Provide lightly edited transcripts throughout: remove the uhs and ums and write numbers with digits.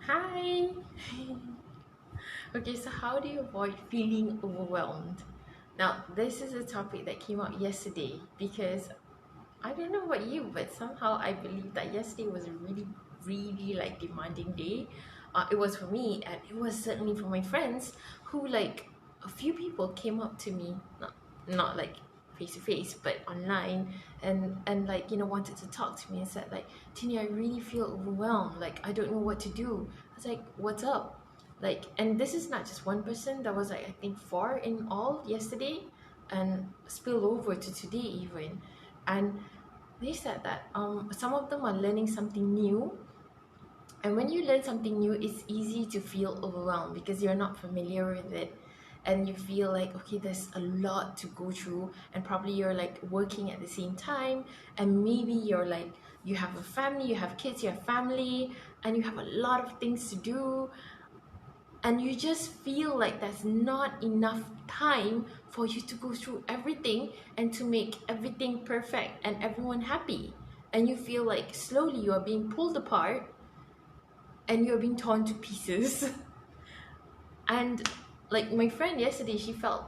Hi! Okay, so how do you avoid feeling overwhelmed? Now, this is a topic that came out yesterday because I don't know about you, but somehow I believe that yesterday was a really like demanding day. It was for me, and it was certainly for my friends who like a few people came up to me, not like face to face, but online, and like wanted to talk to me and said like, Tini, I really feel overwhelmed. Like I don't know what to do. I was like, what's up? Like, and this is not just one person. There was like I think four in all yesterday, and spill over to today even, and they said that some of them are learning something new, and when you learn something new it's easy to feel overwhelmed because you're not familiar with it, and you feel like okay, there's a lot to go through, and probably you're like working at the same time, and maybe you're like you have a family, you have kids, you have family, and you have a lot of things to do, and you just feel like there's not enough time for you to go through everything and to make everything perfect and everyone happy, and you feel like slowly you are being pulled apart and you're being torn to pieces. And like my friend yesterday, she felt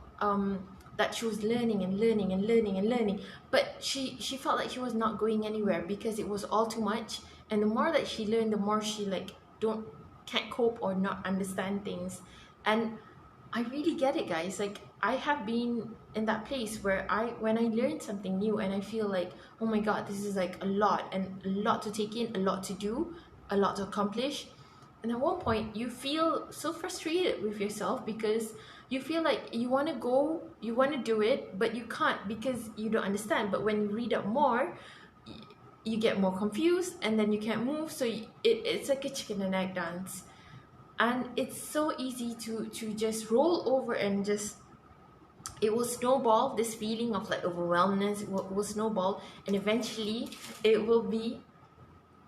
that she was learning and learning and learning and learning, but she felt like she was not going anywhere because it was all too much, and the more that she learned, the more she like don't can't cope or not understand things. And I really get it, guys. Like I have been in that place where when I learn something new and I feel like, oh my god, this is like a lot, and a lot to take in, a lot to do, a lot to accomplish. And at one point you feel so frustrated with yourself because you feel like you want to go, you want to do it, but you can't because you don't understand. But when you read up more, you get more confused, and then you can't move, so it's like a chicken and egg dance. And it's so easy to just roll over, and just it will snowball. This feeling of like overwhelmness will snowball, and eventually it will be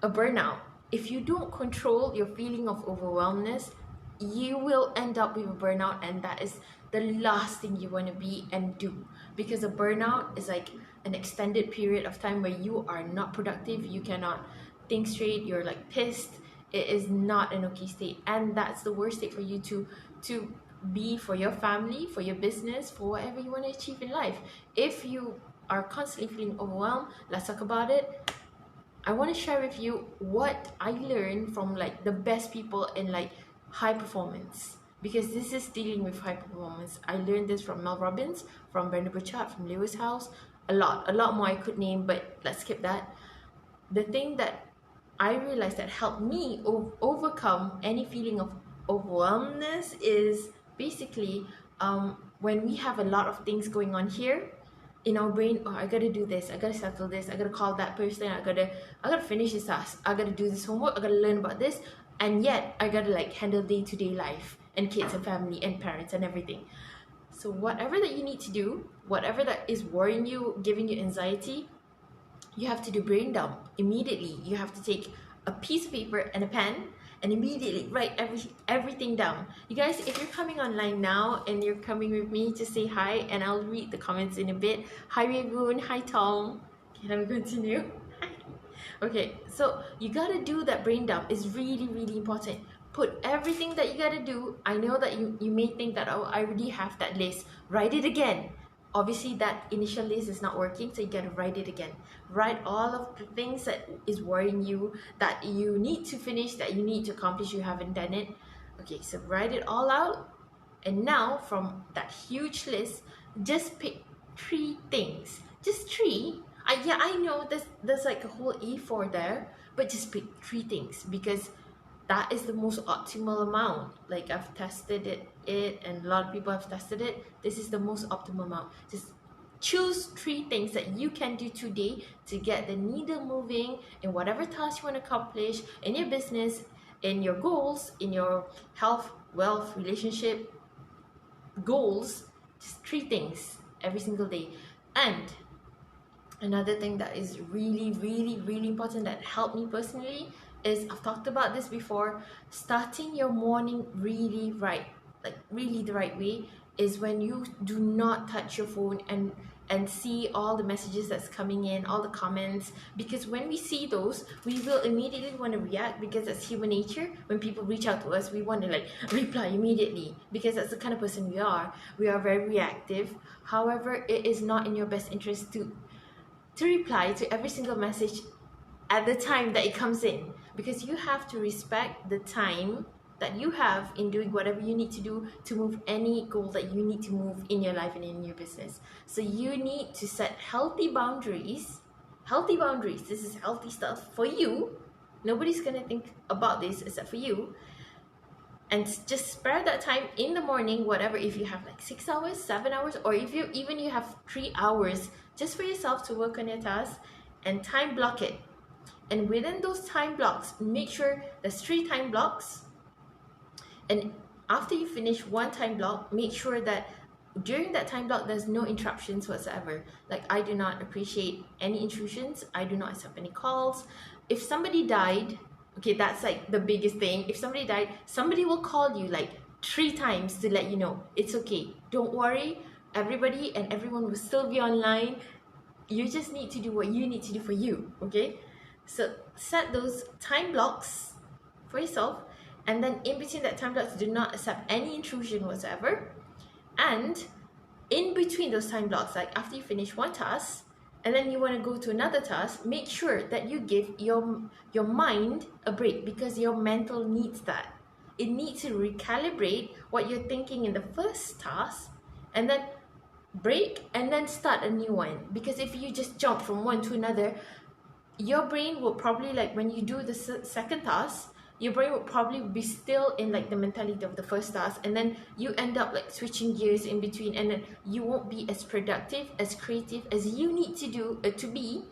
a burnout. If you don't control your feeling of overwhelmness, you will end up with a burnout, and that is the last thing you want to be and do, because a burnout is like an extended period of time where you are not productive, you cannot think straight, you're like pissed. It is not an okay state, and that's the worst state for you to be, for your family, for your business, for whatever you want to achieve in life. If you are constantly feeling overwhelmed, let's talk about it. I want to share with you what I learned from like the best people in like high performance, because this is dealing with high performance. I learned this from Mel Robbins, from Brenda Burchard, from Lewis House, a lot more I could name, but let's skip that. The thing that I realized that helped me overcome any feeling of overwhelmness is basically when we have a lot of things going on here in our brain. Oh, I gotta do this, I gotta settle this, I gotta call that person, I gotta finish this task, I gotta do this homework, I gotta learn about this, and yet I gotta like handle day-to-day life and kids and family and parents and everything. So whatever that you need to do, whatever that is worrying you, giving you anxiety, you have to do brain dump immediately. You have to take a piece of paper and a pen and immediately write everything down. You guys, if you're coming online now and you're coming with me, just say hi and I'll read the comments in a bit. Hi Ragoon, hi Tom. Can we continue? Okay, so you gotta do that brain dump. It's really important. Put everything that you gotta do. I know that you may think that, oh, I already have that list. Write it again. Obviously that initial list is not working, so you gotta write it again. Write all of the things that is worrying you, that you need to finish, that you need to accomplish, you haven't done it. Okay, so write it all out, and now from that huge list, just pick three things. Just three. Yeah, I know there's like a whole E4 there, but just pick three things, because that is the most optimal amount. Like I've tested it and a lot of people have tested it. This is the most optimal amount. Just choose three things that you can do today to get the needle moving in whatever task you want to accomplish in your business, in your goals, in your health, wealth, relationship goals. Just three things every single day. And another thing that is really important that helped me personally is, I've talked about this before, starting your morning really the right way is when you do not touch your phone, and and see all the messages that's coming in, all the comments, because when we see those, we will immediately want to react, because that's human nature. When people reach out to us, we want to like reply immediately, because that's the kind of person we are. We are very reactive. However, it is not in your best interest to reply to every single message at the time that it comes in, because you have to respect the time that you have in doing whatever you need to do to move any goal that you need to move in your life and in your business. So you need to set healthy boundaries. This is healthy stuff for you. Nobody's gonna think about this except for you. And just spare that time in the morning, whatever, if you have like 6 hours, 7 hours, or if you have 3 hours just for yourself to work on your task, and time block it. And within those time blocks, make sure there's 3 time blocks. And after you finish one time block, make sure that during that time block there's no interruptions whatsoever. Like, I do not appreciate any intrusions. I do not accept any calls. If somebody died, okay, that's like the biggest thing. If somebody died, somebody will call you like 3 times to let you know it's okay. Don't worry, everybody and everyone will still be online. You just need to do what you need to do for you, okay? So set those time blocks for yourself, and then in between that time blocks, do not accept any intrusion whatsoever. And in between those time blocks, like after you finish one task and then you want to go to another task, make sure that you give your mind a break, because your mental needs that. It needs to recalibrate what you're thinking in the first task, and then break and then start a new one. Because if you just jump from one to another, your brain will probably, like when you do the second task, your brain will probably be still in like the mentality of the first task, and then you end up like switching gears in between, and then you won't be as productive, as creative as you need to do to be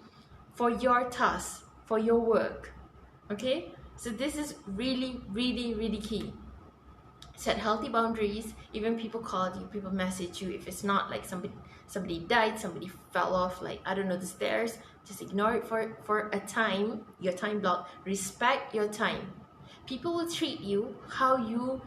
for your task, for your work. Okay, so this is really, really, really key. Set healthy boundaries. Even people call you, people message you, if it's not like somebody died, somebody fell off, like I don't know, the stairs, just ignore it for a time, your time block. Respect your time. People will treat you how you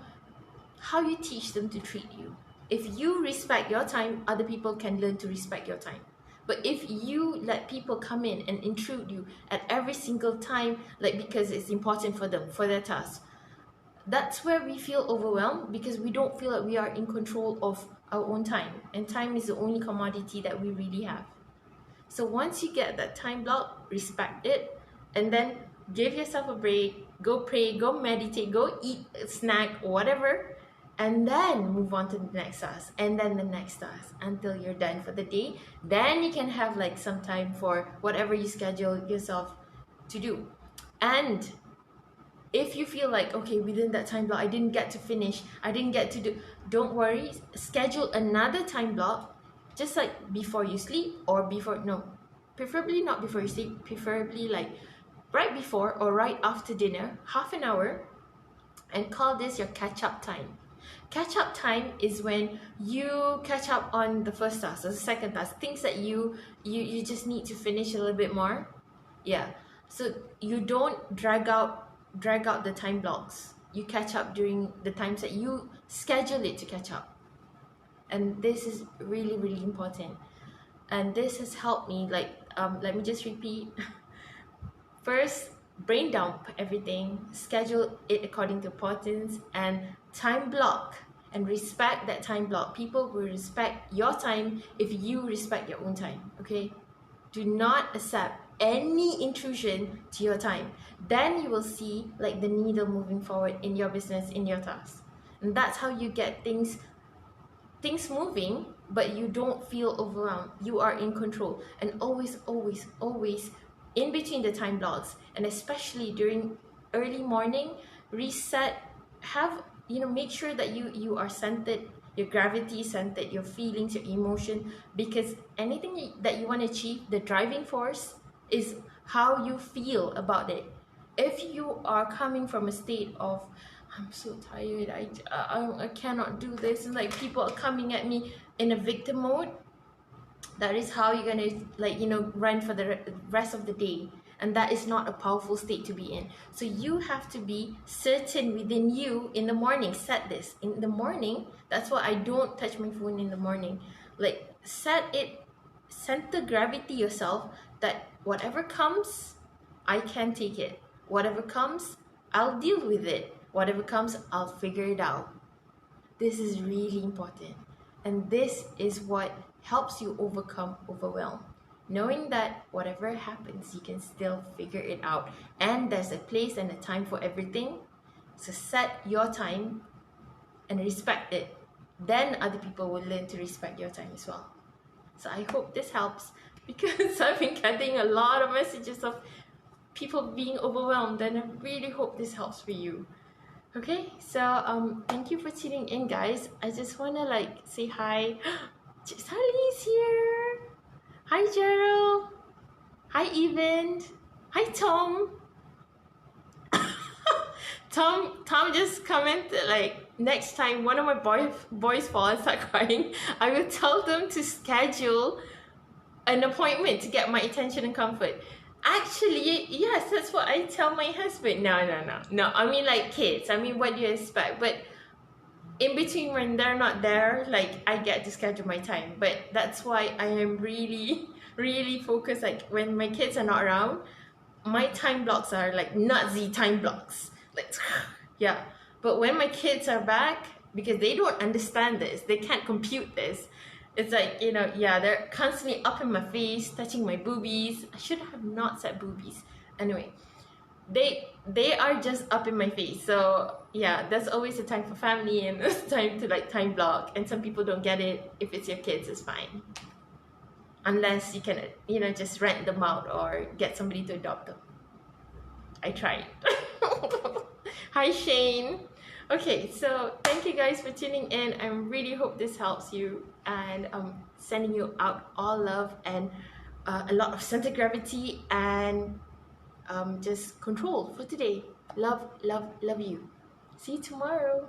teach them to treat you. If you respect your time, other people can learn to respect your time. But if you let people come in and intrude you at every single time, like because it's important for them, for their task, that's where we feel overwhelmed, because we don't feel like we are in control of our own time. And time is the only commodity that we really have. So once you get that time block, respect it, and then give yourself a break, go pray, go meditate, go eat a snack, whatever, and then move on to the next task, and then the next task, until you're done for the day. Then you can have like some time for whatever you schedule yourself to do. And if you feel like, okay, within that time block I didn't get to finish, I didn't get to do, don't worry, schedule another time block, just like before you sleep, or preferably not before you sleep, preferably like right before or right after dinner, half an hour, and call this your catch-up time. Catch-up time is when you catch up on the first task or the second task, things that you just need to finish a little bit more. Yeah, so you don't drag out the time blocks. You catch up during the times that you schedule it to catch up. And this is really, really important. And this has helped me, like, let me just repeat. First, brain dump everything, schedule it according to importance, and time block, and respect that time block. People will respect your time if you respect your own time, okay? Do not accept any intrusion to your time. Then you will see like the needle moving forward in your business, in your tasks. And that's how you get things moving, but you don't feel overwhelmed. You are in control. And always, always, always in between the time blocks, and especially during early morning, reset, make sure that you are centered, your gravity centered, your feelings, your emotion, because anything that you want to achieve, the driving force is how you feel about it. If you are coming from a state of, I'm so tired, I cannot do this, and like people are coming at me in a victim mode, that is how you're gonna run for the rest of the day. And that is not a powerful state to be in. So you have to be certain within you in the morning. Set this in the morning. That's why I don't touch my phone in the morning. Like, set it center gravity yourself that whatever comes, I can take it. Whatever comes, I'll deal with it. Whatever comes, I'll figure it out. This is really important. And this is what helps you overcome overwhelm. Knowing that whatever happens, you can still figure it out. And there's a place and a time for everything. So set your time and respect it. Then other people will learn to respect your time as well. So I hope this helps, because I've been getting a lot of messages of people being overwhelmed, and I really hope this helps for you. Okay, so thank you for tuning in, guys. I just want to say hi. Sally's here. Hi Gerald. Hi Evan. Hi Tom. Tom just commented next time one of my boys fall and start crying, I will tell them to schedule an appointment to get my attention and comfort. Actually, yes, that's what I tell my husband. No. I mean, kids. I mean, what do you expect? But in between, when they're not there, I get to schedule my time. But that's why I am really, really focused. When my kids are not around, my time blocks are Nazi time blocks. Yeah. But when my kids are back, because they don't understand this, they can't compute this. It's they're constantly up in my face, touching my boobies. I should have not said boobies. Anyway, they are just up in my face. So yeah, there's always a time for family and there's time to time block. And some people don't get it. If it's your kids, it's fine. Unless you can, just rent them out or get somebody to adopt them. I tried. Hi Shane. Okay, so thank you guys for tuning in. I really hope this helps you, and I'm sending you out all love and a lot of center gravity and just control for today. Love you. See you tomorrow.